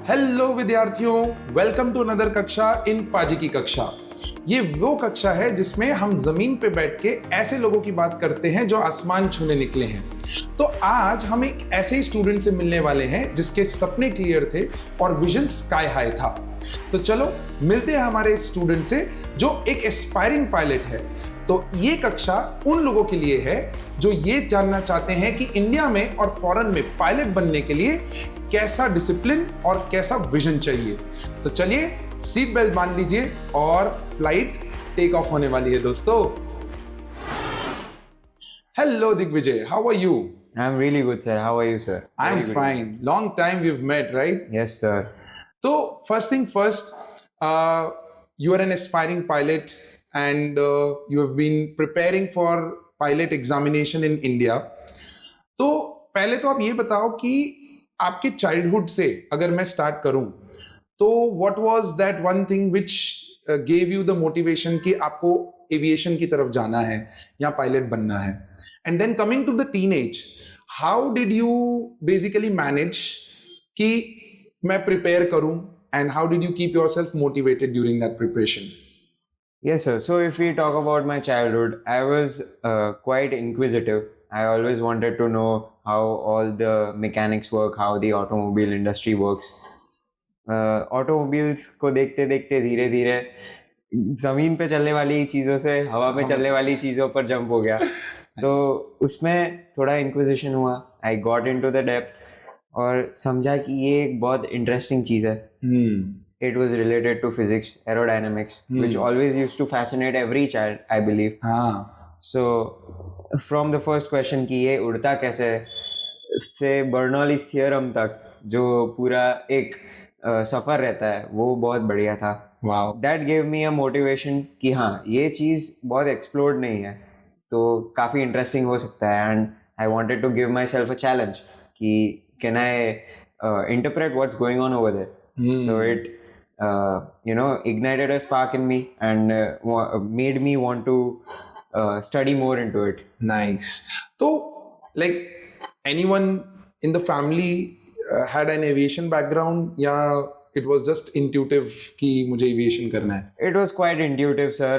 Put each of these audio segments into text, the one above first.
Hello विद्यार्थियों, welcome to another कक्षा इन पाजी की कक्षा। ये वो कक्षा है जिसमें हम जमीन पे बैठ के ऐसे लोगों की बात करते हैं जो आसमान छूने निकले हैं। तो आज हम एक ऐसे ही स्टूडेंट से मिलने वाले हैं जिसके सपने क्लियर थे और विजन स्काई हाई था। तो चलो मिलते हैं हमारे स्टूडेंट से जो एक एस्पायरिंग पायलट है। तो ये कक्षा उन लोगों के लिए है जो ये जानना चाहते हैं कि इंडिया में और फॉरेन में पायलट बनने के लिए कैसा डिसिप्लिन और कैसा विजन चाहिए। तो चलिए सीट बेल्ट बांध लीजिए और फ्लाइट टेक ऑफ होने वाली है दोस्तों। Hello Digvijay, how are you? I'm really good, sir. How are you, sir? I am Very good. Fine. Long time we have met, right? Yes, sir. तो first thing first, you are an aspiring pilot and you have been preparing for pilot examination in India. तो पहले तो आप ये बताओ कि आपके childhood से अगर मैं स्टार्ट करूं तो what was that one thing which gave you the motivation कि आपको एविएशन की तरफ जाना है या पायलट बनना है? And then coming to the teenage, how did you basically manage कि मैं प्रिपेयर करूं and how did you keep yourself motivated during that preparation? Yes, sir. So, if we talk about my childhood, I was quite inquisitive. I always wanted to know how all the mechanics work, how the automobile industry works. Automobiles को देखते देखते धीरे धीरे जमीन पे चलने वाली चीज़ों से हवा पे चलने वाली चीज़ों पर जंप हो गया। तो उसमें थोड़ा इंक्विजिशन हुआ। I got into the depth और समझा कि ये एक बहुत इंटरेस्टिंग चीज़ है। It was related to physics, aerodynamics, which always used to fascinate every child, I believe. हाँ, So, from the first question कि ये उड़ता कैसे है, से बर्नौलीज थियरम तक जो पूरा एक सफ़र रहता है वो बहुत बढ़िया था। wow. That gave me a motivation कि हाँ ये चीज़ बहुत एक्सप्लोर्ड नहीं है तो काफ़ी इंटरेस्टिंग हो सकता है। And I wanted to give myself a challenge कि can I interpret what's going on over there. So it ignited a spark in me and made me want to study more into it. Nice. So, like anyone in the family had an aviation background या it was just intuitive कि मुझे aviation करना है? It was quite intuitive, sir,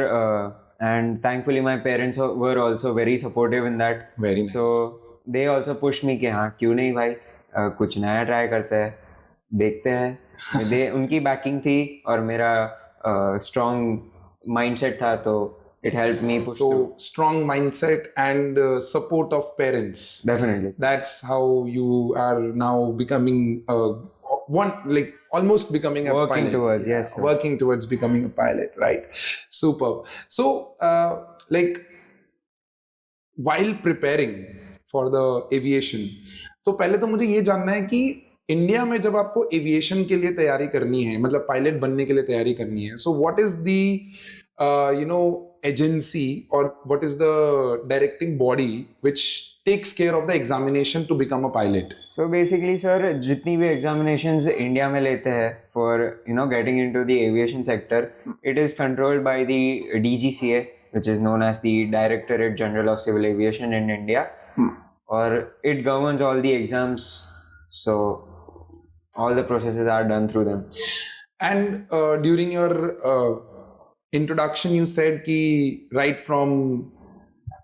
and thankfully my parents were also very supportive in that. Very nice. So they also pushed me कि हाँ क्यों नहीं भाई कुछ नया ट्राई करते हैं, देखते हैं। उनकी बैकिंग थी और मेरा स्ट्रॉन्ग माइंडसेट था तो it helped me push So through. strong mindset and support of parents. Definitely. That's how you are now becoming almost becoming a Working pilot. towards, yes, sir. Working towards becoming a pilot, right? Superb. So, while preparing for the aviation, तो पहले तो मुझे ये जानना है कि India में जब आपको एविएशन के लिए तैयारी करनी है, मतलब पायलट बनने के लिए तैयारी करनी है, so what is the agency or what is the directing body which takes care of the examination to become a pilot? So basically, sir, जितनी भी examinations इंडिया में लेते हैं for getting into the aviation sector, it is controlled by the DGCA, which is known as the Directorate General of Civil Aviation in India, or it governs all the exams. So all the processes are done through them. And during your introduction you said कि right from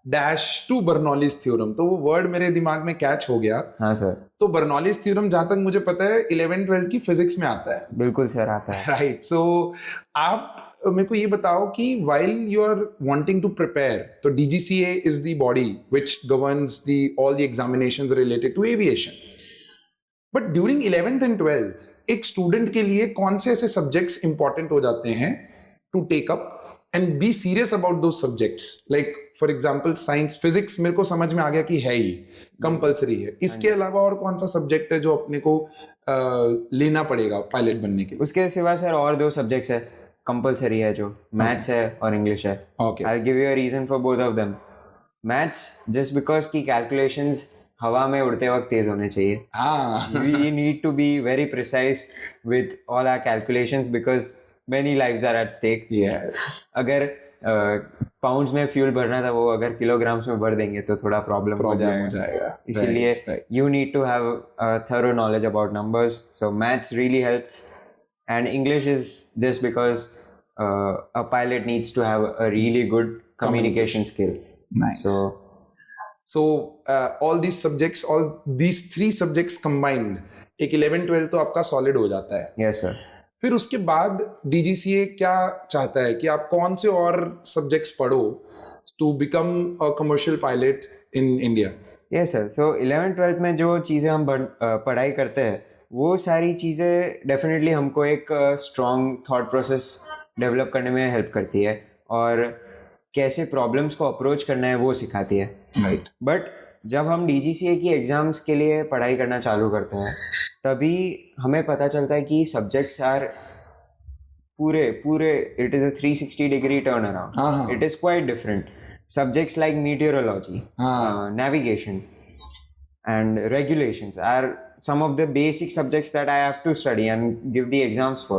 dash to Bernoulli's theorem, तो वो word मेरे दिमाग में catch हो गया। हाँ sir, तो Bernoulli's theorem जहाँ तक मुझे पता है 11th-12th की फिजिक्स में आता है। बिल्कुल सर आता है। राइट, सो आप मेरे को ये बताओ कि while you are wanting to prepare, तो DGCA is the body which governs all the examinations related to aviation. But during 11th and 12th एक स्टूडेंट के लिए कौन से ऐसे सब्जेक्ट्स इंपॉर्टेंट हो जाते हैं to take up and be serious about those subjects? Like for example science, physics मेरे को समझ में आ गया कि है ही कंपलसरी है। इसके अलावा और कौन सा सब्जेक्ट है जो अपने को लेना पड़ेगा पायलट बनने के लिए? उसके सिवा सर और दो सब्जेक्ट्स है कंपलसरी है जो मैथ्स है और इंग्लिश है। Okay. I'll give you a reason for both of them. Maths just because की कैलकुलेशंस हवा में उड़ते वक्त तेज होने चाहिए। हाँ, We need to be very precise with all our calculations because many lives are at stake. yes. अगर pounds में फ्यूल भरना था, वो अगर किलोग्राम्स में भर देंगे तो थोड़ा प्रॉब्लम हो जाएगा. इसीलिए you need to have thorough knowledge about numbers. So maths really helps, and English is just because a pilot needs to have a really good communication skill. Nice. So all these subjects, all these 3 subjects combined, एक 11-12 तो आपका solid हो जाता है. Yes sir. फिर उसके बाद DGCA क्या चाहता है कि आप कौन से और subjects पढ़ो to become a commercial pilot in India? Yes sir. So 11th-12th में जो चीज़ें हम पढ़ाई करते हैं, वो सारी चीज़ें डेफिनेटली हमको एक स्ट्रॉन्ग थॉट प्रोसेस डेवलप करने में हेल्प करती है, और कैसे प्रॉब्लम्स को अप्रोच करना है वो सिखाती है. राइट. बट जब हम DGCA की एग्ज़ाम्स के लिए पढ़ाई करना चालू करते हैं, तभी हमें पता चलता है कि सब्जेक्ट्स आर पूरे it is a 360 degree turn around. It is quite different. Subjects like meteorology, navigation and regulations are some of the basic subjects that I have to study and give the exams for.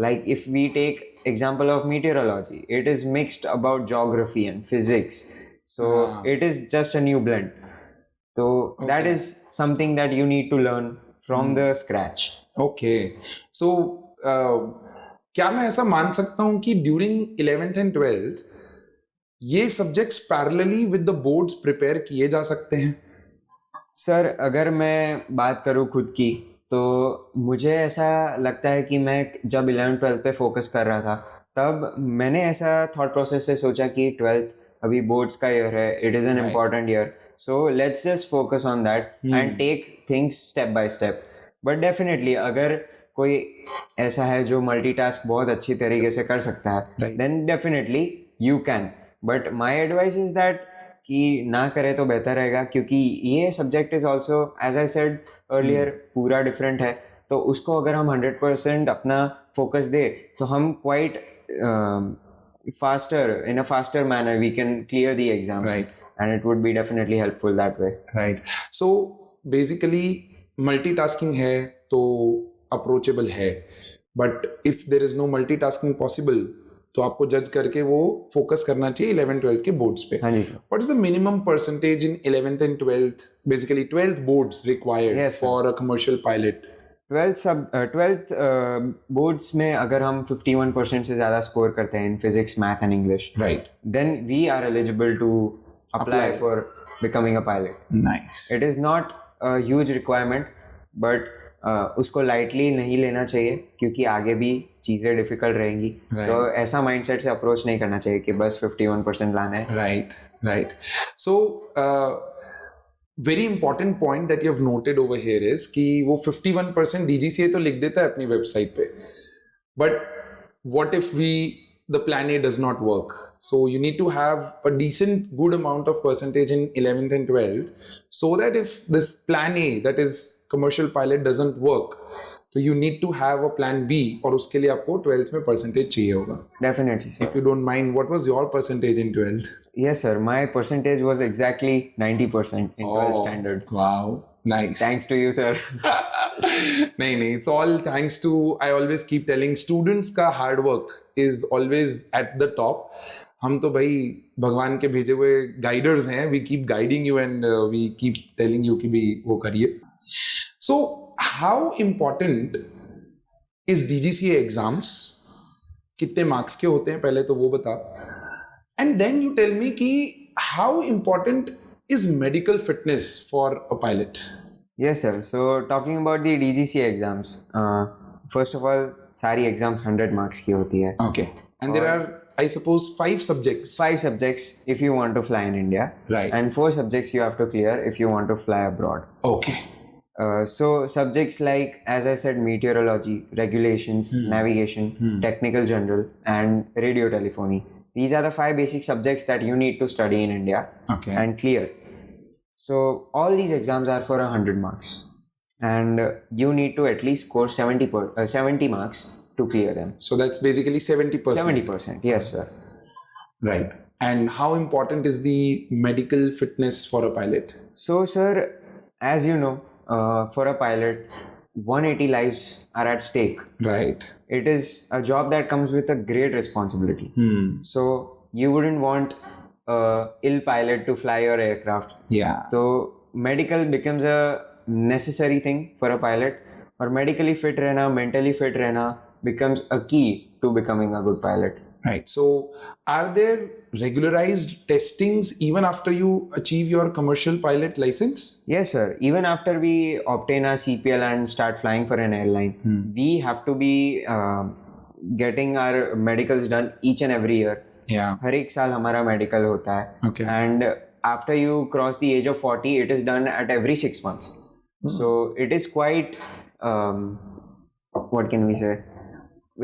Like if we take example of meteorology, it is mixed about geography and physics, so it is just a new blend. So that is something that you need to learn from the scratch. Okay. So क्या मैं ऐसा मान सकता हूँ कि during 11th and 12th ये subjects parallelly with the boards prepare किए जा सकते हैं? सर अगर मैं बात करूँ खुद की, तो मुझे ऐसा लगता है कि मैं जब 11th-12th पे फोकस कर रहा था, तब मैंने ऐसा थॉट प्रोसेस से सोचा कि 12th अभी बोर्ड्स का ईयर है, it is an important year, so let's just focus on that and take things step by step. But definitely अगर कोई ऐसा है जो मल्टीटास्क बहुत अच्छी तरीके से कर सकता है, then definitely you can. But my advice is that कि ना करे तो बेहतर रहेगा, क्योंकि ये subject is also as I said earlier पूरा डिफरेंट है. तो उसको अगर हम 100% अपना फोकस दे, तो हम quite in a faster manner we can clear the exams, and it would be definitely helpful that way. Right. So basically multitasking है तो अप्रोचेबल है, but if there is no multitasking possible तो आपको जज करके वो फोकस करना चाहिए 11th-12th के बोर्ड्स पे. What is the minimum percentage in 11th and 12th, basically 12th boards required for a commercial pilot? 12th boards में अगर हम 51% से ज़्यादा स्कोर करते हैं in physics, math and English, right, then we are eligible to apply for becoming a pilot. Nice. It is not a huge requirement, but उसको lightly नहीं लेना चाहिए, क्योंकि आगे भी चीज़ें डिफिकल्ट रहेंगी. तो ऐसा माइंडसेट से अप्रोच नहीं करना चाहिए कि बस 51% लाना है. Right. So very important point that you have noted over here is कि वो 51% DGCA तो लिख देता है अपनी वेबसाइट पे, but what if the plan A does not work? So you need to have a decent good amount of percentage in 11th and 12th, so that if this plan A, that is commercial pilot, doesn't work, so you need to have a plan B, और उसके लिए आपको 12th में percentage चाहिए होगा. Definitely sir. If you don't mind, what was your percentage in 12th? Yes sir, my percentage was exactly 90% in 12th standard. Wow, nice. Thanks to you sir. नहीं, it's all thanks to, I always keep telling students का hard work is always at the top. हम तो भाई भगवान के भेजे हुए guiders हैं. We keep guiding you and we keep telling you कि भी वो करिए. So how important is DGCA exams? कितने मार्क्स के होते हैं पहले तो वो बता. And then you tell me कि how important is medical fitness for a pilot? Yes sir. So talking about the DGCA exams, first of all सारी exams 100 marks की होती है. Okay. And there are, I suppose, 5 subjects. 5 subjects if you want to fly in India. Right. And 4 subjects you have to clear if you want to fly abroad. Okay. So subjects like, as I said, meteorology, regulations, navigation, technical general, and radio telephony. These are the 5 basic subjects that you need to study in India and clear. So all these exams are for 100 marks, and you need to at least score 70 marks to clear them. So that's basically 70%. 70%, yes sir. Right. And how important is the medical fitness for a pilot? So sir, as you know, for a pilot, 180 lives are at stake. Right. It is a job that comes with a great responsibility. So you wouldn't want a ill pilot to fly your aircraft. Yeah. So medical becomes a necessary thing for a pilot, और medically fit रहना, mentally fit रहना becomes a key to becoming a good pilot. Right. So, are there regularized testings even after you achieve your commercial pilot license? Yes, sir. Even after we obtain our CPL and start flying for an airline, we have to be getting our medicals done each and every year. Yeah. हर एक साल हमारा medical होता है. Okay. And after you cross the age of 40, it is done at every 6 months. So it is quite, what can we say?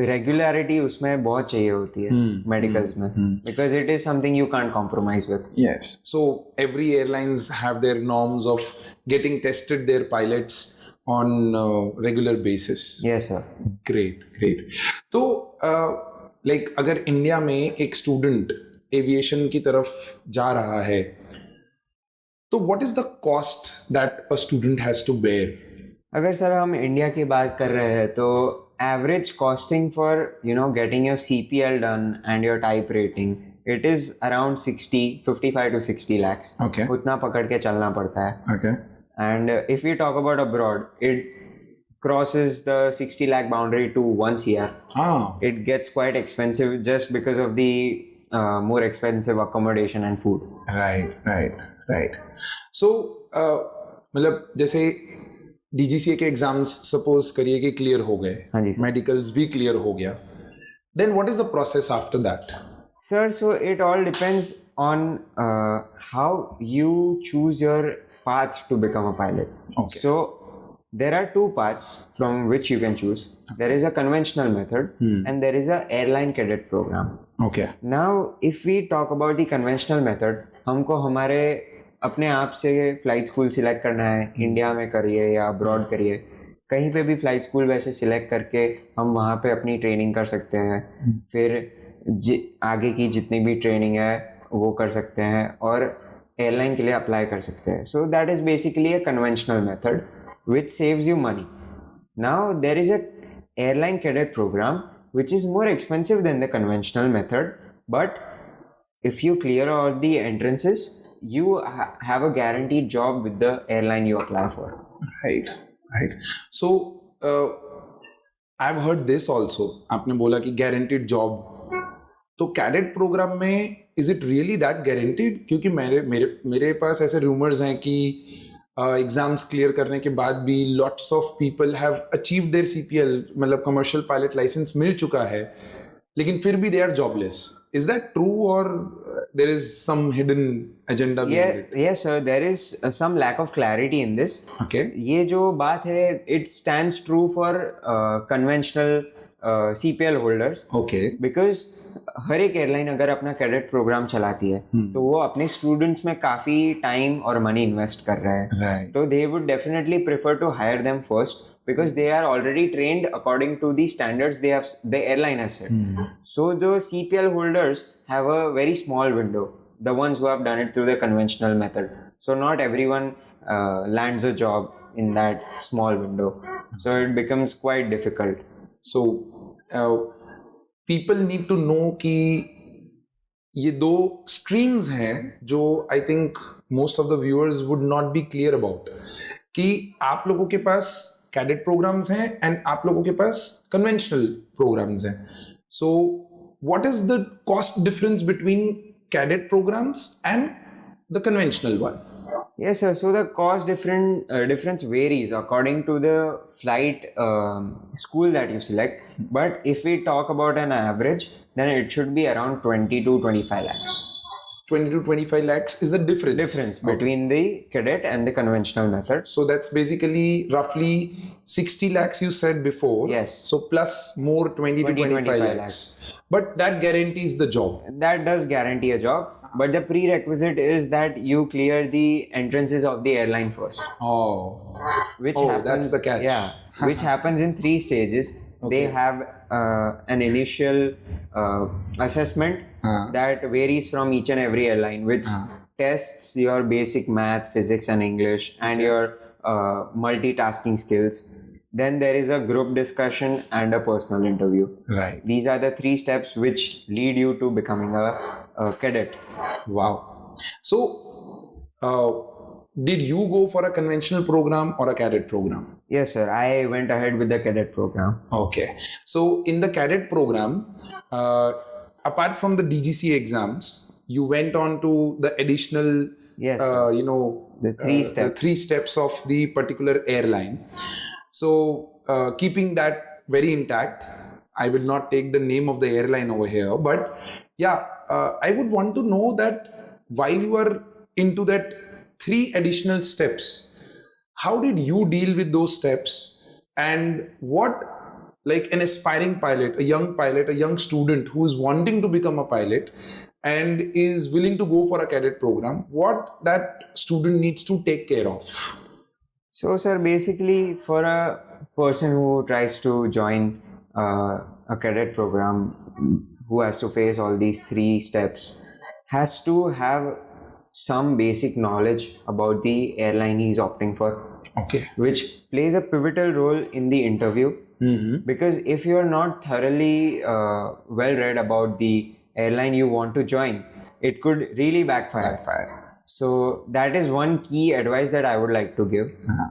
Regularity उसमें बहुत चाहिए होती है medicals में, because it is something you can't compromise with. Yes. So every airlines have their norms of getting tested their pilots on regular basis. Yes, sir. Great, great. तो like अगर India में एक स्टूडेंट एविएशन की तरफ जा रहा है, तो what is the cost that a student has to bear? अगर सर हम इंडिया की बात कर रहे हैं तो average costing for getting your CPL done and your type rating, it is around 55 to 60 lakhs. Okay. उतना पकड़ के चलना पड़ता है. Okay. And if we talk about abroad, it crosses the 60 lakh boundary to 1 CR. It gets quite expensive just because of the more expensive accommodation and food. Right. So मतलब जैसे DGCA के exams suppose करिए कि clear हो गए, हाँ जी sir. Medicals भी क्लियर हो गया, then what is the process after that? Sir, so it all depends on how you choose your path to become a pilot. Okay. So there are two paths from which you can choose. There is a conventional method and there is a airline cadet program. Okay. Now, if we talk about the conventional method, हमको हमारे अपने आप से flight school select करना है, India में करिए या अब्रॉड करिए, कहीं पे भी फ्लाइट स्कूल वैसे सिलेक्ट करके हम वहाँ पे अपनी ट्रेनिंग कर सकते हैं, फिर आगे की जितनी भी ट्रेनिंग है वो कर सकते हैं और एयरलाइन के लिए अप्लाई कर सकते हैं. So that is basically a conventional method which saves you money. Now there is an airline cadet program which is more expensive than the conventional method, but if you clear all the entrances, you have a guaranteed job with the airline you apply for. Right. So I've heard this also. आपने बोला कि guaranteed job. तो cadet programme में is it really that guaranteed? क्योंकि मेरे पास ऐसे rumors हैं कि एग्जाम्स क्लियर करने के बाद भी lots of people have achieved their CPL, मतलब commercial pilot license मिल चुका है, लेकिन फिर भी they are jobless. Is that true or there is some hidden agenda behind it? Yes, sir. There is some lack of clarity in this. Okay. ये जो बात है, it stands true for conventional CPL holders. Okay. Because हर एक airline अगर अपना cadet programme चलाती है तो वो अपने स्टूडेंट्स में काफ़ी टाइम और मनी इन्वेस्ट कर रहे हैं. Right. तो they would definitely prefer to hire them first because they are already trained according to the standards the airline has set. So the CPL holders have a very small window, the ones who have done it through the conventional method. So not everyone lands a job in that small window. So it becomes quite difficult. So people need to know कि ये दो streams हैं जो I think most of the viewers would not be clear about, कि आप लोगों के पास कैडेट प्रोग्राम्स हैं एंड आप लोगों के पास कन्वेंशनल प्रोग्राम्स हैं. So what is the cost difference between cadet programs and the conventional one? Yes, sir. So the cost difference varies according to the flight school that you select. But if we talk about an average, then it should be around 20 to 25 lakhs. 20 to 25 lakhs is the difference between the cadet and the conventional method. So that's basically roughly 60 lakhs you said before. Yes. So plus more 20 to 25 lakhs. But that guarantees the job. That does guarantee a job. But the prerequisite is that you clear the entrances of the airline first. Oh. Which happens, that's the catch. Yeah. Which happens in 3 stages. Okay. They have an initial assessment that varies from each and every airline, which tests your basic math, physics and English and your multitasking skills. then there is a group discussion and a personal interview. Right. These are the 3 steps which lead you to becoming a cadet. Wow. So, did you go for a conventional program or a cadet program? Yes, sir. I went ahead with the cadet program. Okay. So, in the cadet program, apart from the DGC exams, you went on to the additional, Yes, the the 3 steps. the 3 steps of the particular airline. So, keeping that very intact, I will not take the name of the airline over here, but yeah, I would want to know that while you are into that 3 additional steps, how did you deal with those steps, and what, like an aspiring pilot, a young student who is wanting to become a pilot and is willing to go for a cadet program, what that student needs to take care of? So, sir, basically, for a person who tries to join a cadet program, who has to face all these 3 steps, has to have some basic knowledge about the airline he's opting for, Okay. which plays a pivotal role in the interview. Because if you're not thoroughly well read about the airline you want to join, it could really backfire. So that is one key advice that I would like to give.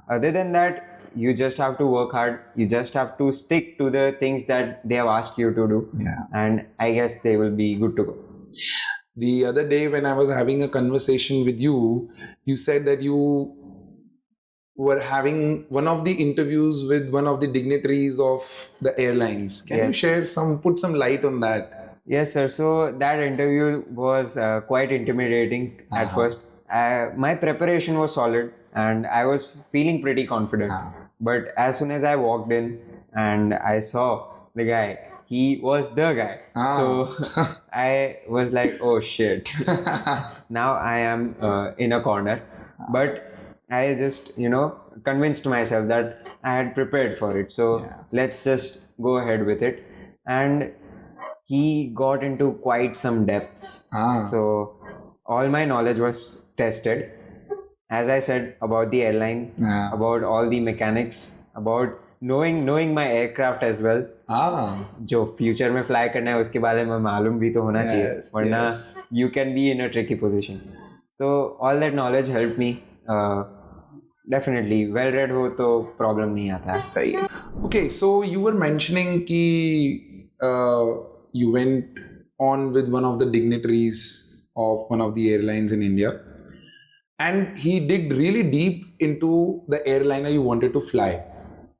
Other than that, you just have to work hard. You just have to stick to the things that they have asked you to do. Yeah. And I guess they will be good to go. The other day when I was having a conversation with you, you said that you were having one of the interviews with one of the dignitaries of the airlines. Can you share put some light on that? Yes, sir. So that interview was quite intimidating at first. My preparation was solid and I was feeling pretty confident. But as soon as I walked in and I saw the guy, he was the guy. So I was like, oh shit. Now I am in a corner. But I just, convinced myself that I had prepared for it. So let's just go ahead with it. And he got into quite some depths. So all my knowledge was tested. As I said, about the airline, about all the mechanics, about knowing my aircraft as well. जो future में fly करना है उसके बारे में मालूम भी तो होना चाहिए, वरना you can be in a tricky position. So all that knowledge helped me. Definitely, well read हो तो problem नहीं आता है. सही है. Okay, so you were mentioning कि you went on with one of the dignitaries of one of the airlines in India, and he digged really deep into the airliner you wanted to fly.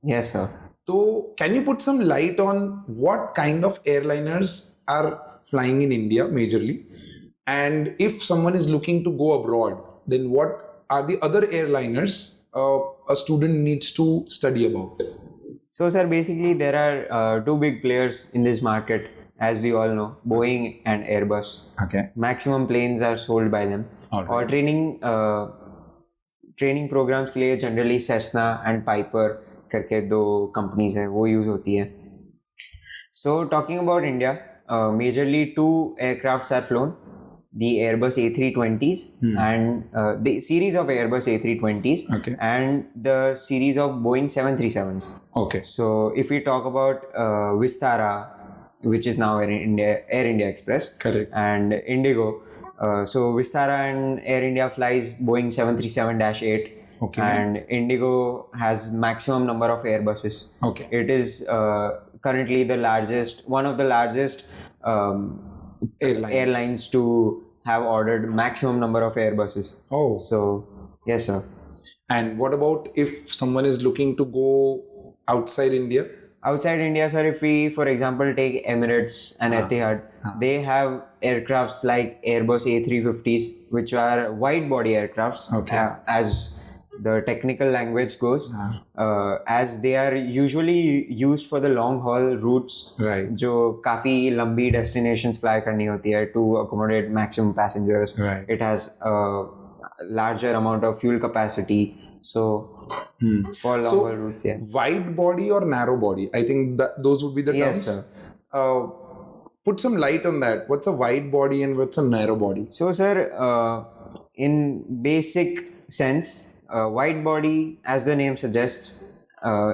Yes, sir. So, can you put some light on what kind of airliners are flying in India majorly? And if someone is looking to go abroad, then what are the other airliners a student needs to study about? So, sir, basically there are 2 big players in this market, as we all know, Boeing and Airbus. Okay. Maximum planes are sold by them. Or training programs के लिए generally Cessna and Piper करके 2 companies हैं, वो use होती है. So talking about India, majorly 2 aircrafts are flown. The Airbus A320s and the series of Airbus A320s and the series of Boeing 737s. Okay. So if we talk about Vistara, which is now Air India Express. Correct. And Indigo. So Vistara and Air India flies Boeing 737-8. Okay. And Indigo has maximum number of Airbuses. Okay. It is currently one of the largest airlines to have ordered maximum number of Airbuses. Oh. So, yes, sir. And what about if someone is looking to go outside India? Outside India, sir, if we, for example, take Emirates and Etihad, they have aircrafts like Airbus A350s, which are wide-body aircrafts, as the technical language goes, as they are usually used for the long-haul routes, right, जो काफी लंबी destinations fly करनी होती है to accommodate maximum passengers. Right. It has a larger amount of fuel capacity. So, for long-haul routes, yeah. Wide body or narrow body? I think those would be the terms. Yes, sir. Put some light on that. What's a wide body and what's a narrow body? So, sir, in basic sense, wide body, as the name suggests,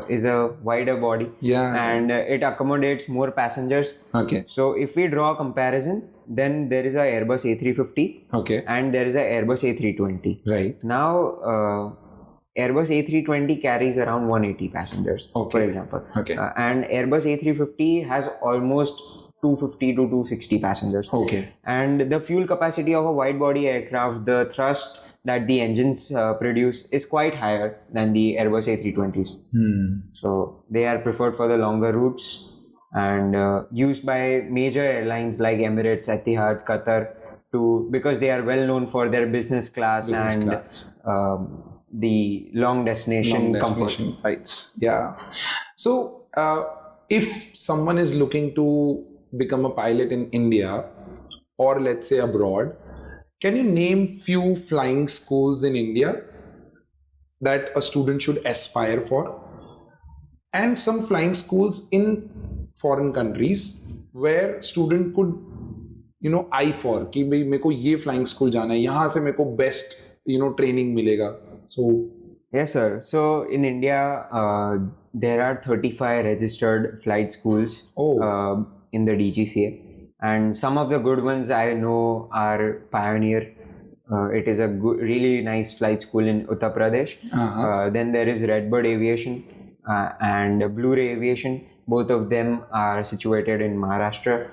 is a wider body, Yeah. and it accommodates more passengers. Okay. So if we draw a comparison, then there is a Airbus A350 Okay. and there is a Airbus A320. Right. Now, Airbus A320 carries around 180 passengers, for Okay. example. Okay. And Airbus A350 has almost 250 to 260 passengers. Okay. And the fuel capacity of a wide body aircraft, the thrust that the engines produce is quite higher than the Airbus A320s. So they are preferred for the longer routes and used by major airlines like Emirates, Etihad, Qatar, because they are well known for their business class and class. The long destination comfort. Flights. Yeah. So if someone is looking to become a pilot in India or let's say abroad, can you name few flying schools in India that a student should aspire for? And some flying schools in foreign countries where student could eye for कि भाई मेरे को ये flying school जाना है, यहाँ से मेरे को best training मिलेगा. So yes, sir. So in India, there are 35 registered flight schools in the DGCA. And some of the good ones I know are Pioneer. It is a really nice flight school in Uttar Pradesh. Then there is Redbird Aviation and Blue Ray Aviation. Both of them are situated in Maharashtra.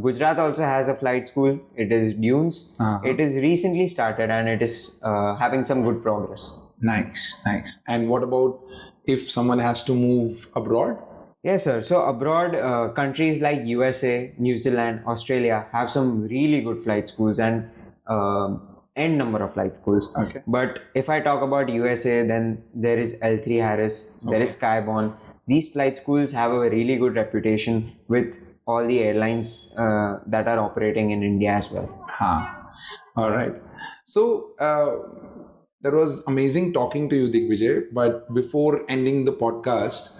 Gujarat also has a flight school. It is Dunes. It is recently started and it is having some good progress. Nice. And what about if someone has to move abroad? Yes, sir. So abroad, countries like USA, New Zealand, Australia have some really good flight schools and n number of flight schools. Okay. But if I talk about USA, then there is L3 Harris, there is Skyborn. These flight schools have a really good reputation with all the airlines that are operating in India as well. All right. So that was amazing talking to you, Digvijay. But before ending the podcast,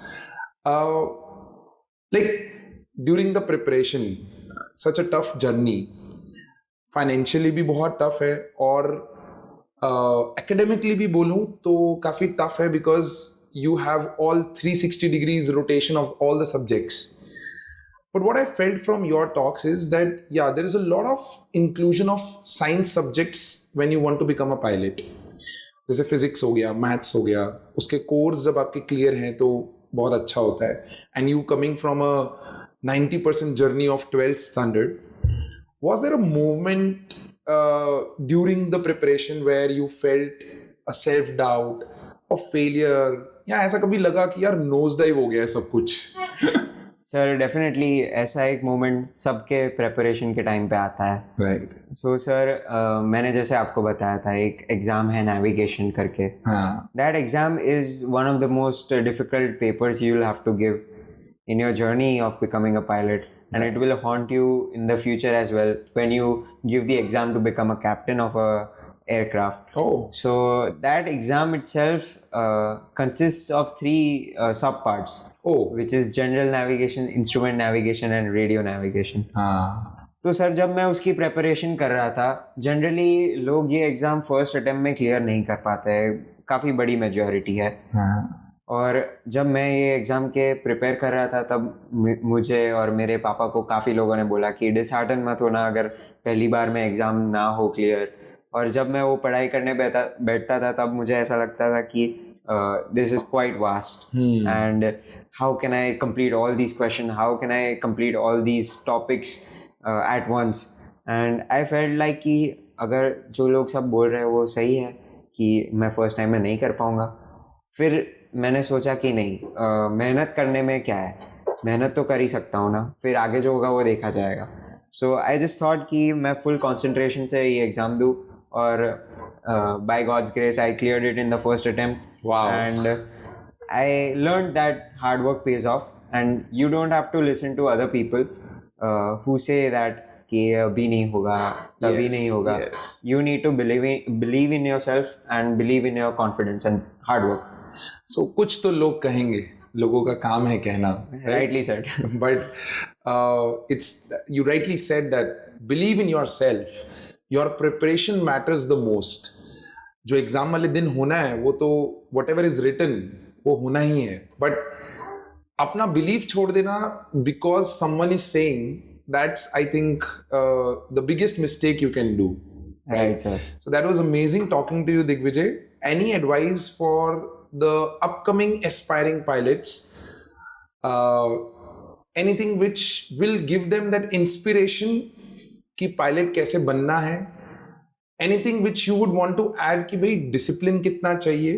like during the preparation, such a tough journey, financially भी बहुत tough है और academically भी बोलूँ तो काफी tough है because you have all 360 degrees rotation of all the subjects. But what I felt from your talks is that, yeah, there is a lot of inclusion of science subjects when you want to become a pilot. जैसे physics हो गया, maths हो गया, उसके course जब आपके clear हैं तो बहुत अच्छा होता है. And you coming from a 90% journey of 12th standard, was there a movement during the preparation where you felt a self-doubt or failure? या ऐसा कभी लगा कि यार nose dive हो गया है सब कुछ? सर डेफिनेटली ऐसा एक मोमेंट सबके प्रेपरेशन के टाइम पे आता है. राइट. सो सर मैंने जैसे आपको बताया था एक एग्ज़ाम है नेविगेशन करके. That exam is one of the most difficult papers you will have to give in your journey of becoming a pilot, and it will haunt you in the future as well when you give the exam to become a captain of a aircraft. So that exam itself consists of 3 subparts, which is general navigation, instrument navigation and radio navigation. तो sir जब मैं उसकी preparation कर रहा था, generally लोग ये exam first attempt में क्लियर नहीं कर पाते हैं, काफ़ी बड़ी मेजॉरिटी है. और जब मैं ये एग्ज़ाम के प्रिपेयर कर रहा था तब मुझे और मेरे पापा को काफ़ी लोगों ने बोला कि डिसहार्टन मत होना अगर पहली बार में एग्ज़ाम ना हो क्लियर. और जब मैं वो पढ़ाई करने बैठता था तब मुझे ऐसा लगता था कि this is quite vast and how can I complete all these questions, how can I complete all these topics at once. And I felt like कि अगर जो लोग सब बोल रहे हैं वो सही है कि मैं फर्स्ट टाइम में नहीं कर पाऊँगा. फिर मैंने सोचा कि नहीं, मेहनत करने में क्या है, मेहनत तो कर ही सकता हूँ ना, फिर आगे जो होगा वो देखा जाएगा. सो आई जस्ट थॉट कि मैं फुल कॉन्सेंट्रेशन से ये एग्ज़ाम दूँ और by God's grace I cleared it in the first attempt. Wow. And I learned that hard work pays off and you don't have to listen to other people who say that कि अभी नहीं होगा, तभी नहीं होगा. You need to believe in yourself and believe in your confidence and hard work. So कुछ तो लोग कहेंगे, लोगों का काम है कहना. Rightly said. But you rightly said that believe in yourself. Your preparation matters the most. जो एग्जाम वाले दिन होना है वो तो whatever is written वो होना ही है, बट अपना बिलीफ छोड़ देना because someone is saying, that's I think the biggest mistake you can do. Right, sir. So that was amazing talking to you, Digvijay. Any advice for the upcoming aspiring pilots? Anything which will give them that inspiration कि pilot कैसे बनना है? Anything which you would want to add कि भाई discipline कितना चाहिए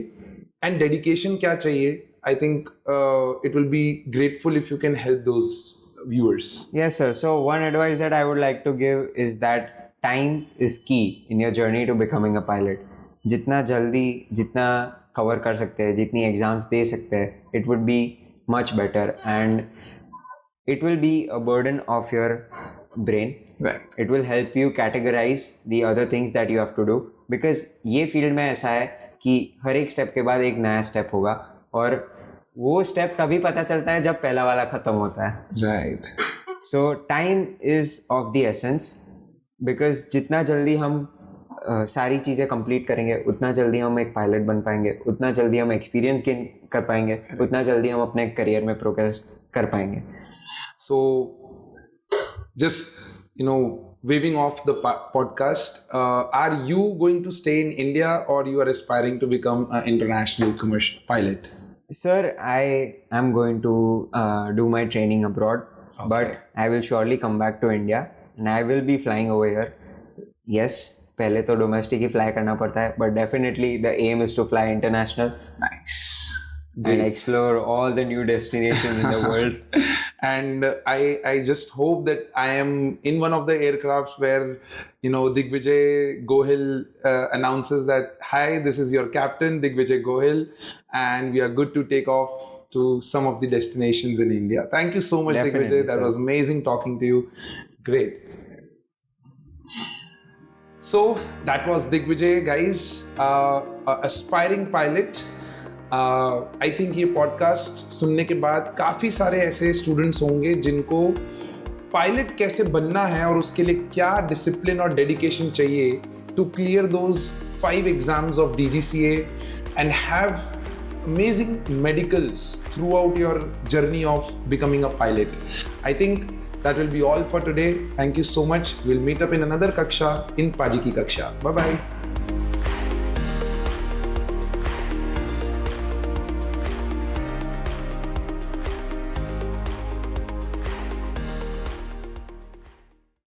and dedication क्या चाहिए? I think it will be grateful if you can help those viewers. Yes, sir. So one advice that I would like to give is that time is key in your journey to becoming a pilot. जितना जल्दी जितना cover कर सकते हैं, जितनी exams दे सकते हैं, it would be much better and it will be a burden of your brain. Right. It will help you categorize the other things that you have to do, because ये field में ऐसा है कि हर एक step के बाद एक नया स्टेप होगा और वो स्टेप तभी पता चलता है जब पहला वाला खत्म होता है. Right. So time is of the essence, because जितना जल्दी हम सारी चीज़ें कंप्लीट करेंगे उतना जल्दी हम एक पायलट बन पाएंगे, उतना जल्दी हम एक्सपीरियंस गेन कर पाएंगे, उतना जल्दी हम अपने करियर में प्रोग्रेस कर पाएंगे. So, just waving off the podcast, are you going to stay in India or you are aspiring to become an international commercial pilot? Sir, I am going to do my training abroad, but I will surely come back to India and I will be flying over here. Yes, पहले तो domestic ही fly करना पड़ता है, but definitely the aim is to fly international. Nice. And explore all the new destinations in the world. And I just hope that I am in one of the aircrafts where Digvijay Gohil announces that, hi, this is your captain Digvijay Gohil, and we are good to take off to some of the destinations in India. Thank you so much, Definitely, Digvijay. That sir. was amazing talking to you. Great. So that was Digvijay, guys, aspiring pilot. I think ये podcast सुनने के बाद काफ़ी सारे ऐसे students होंगे जिनको pilot कैसे बनना है और उसके लिए क्या डिसिप्लिन और डेडिकेशन चाहिए to clear those 5 exams of DGCA and have amazing medicals throughout your journey of becoming a pilot. I think that will be all for today. Thank you so much. We'll meet up in another Kaksha in Paji Ki Kaksha. Bye-bye.